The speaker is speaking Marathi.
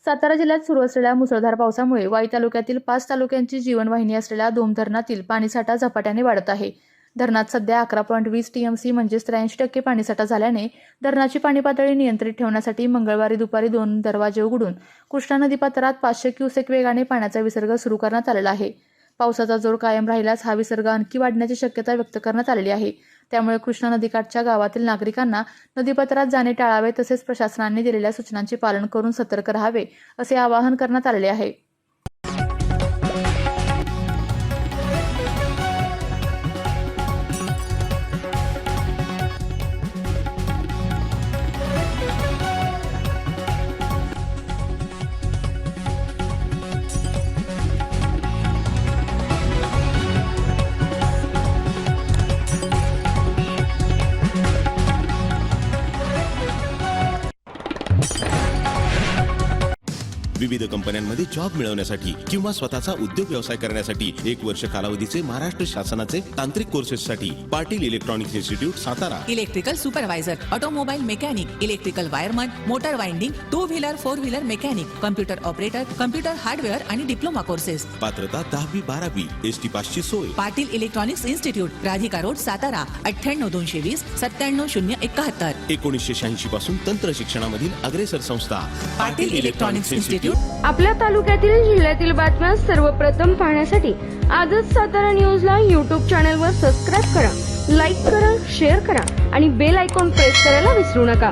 सातारा जिल्ह्यात सुरू असलेल्या मुसळधार पावसामुळे वाई तालुक्यातील 5 तालुक्यांची जीवनवाहिनी असलेल्या धोम धरणातील पाणीसाठा झपाट्याने वाढत आहे. धरणात सध्या 11.20 टीएमसी म्हणजेच 83% पाणीसाठा झाल्याने धरणाची पाणी पातळी नियंत्रित ठेवण्यासाठी मंगळवारी दुपारी 2 दरवाजे उघडून कृष्णा नदीपात्रात 500 क्युसेक वेगाने पाण्याचा विसर्ग सुरू करण्यात आलेला आहे. पावसाचा जोर कायम राहिल्यास हा विसर्ग आणखी वाढण्याची शक्यता व्यक्त करण्यात आलेली आहे. त्यामुळे कृष्णा नदीकाठच्या गावातील नागरिकांना नदीपात्रात जाणे टाळावे तसेच प्रशासनाने दिलेल्या सूचनांचे पालन करून सतर्क राहावे असे आवाहन करण्यात आलेले आहे. विविध कंपन्यांमध्ये जॉब मिळवण्यासाठी किंवा स्वतःचा उद्योग व्यवसाय करण्यासाठी 1 वर्ष कालावधीचे महाराष्ट्र शासनाचे तांत्रिक कोर्सेससाठी Patil electronics institute Satara. Electrical supervisor, automobile mechanic, electrical wireman, motor winding, 2 wheeler 4 wheeler mechanic, computer operator, computer hardware आणि डिप्लोमा कोर्सेस. पात्रता 10वी 12वी एसटी पासची सोय. Patil electronics institute, Radhika road, Satara. 98 220 97071. 1986 पासून तंत्र शिक्षणामधील अग्रेसर संस्था पाटील इलेक्ट्रॉनिक्स इन्स्टिट्यूट. आपल्या तालुक्यातील जिल्ह्यातील बातम्या सर्वप्रथम पाहण्यासाठी आजच सातारा न्यूजला YouTube चॅनलवर सबस्क्राईब करा, लाईक करा, शेअर करा आणि बेल आयकॉन प्रेस करायला विसरू नका.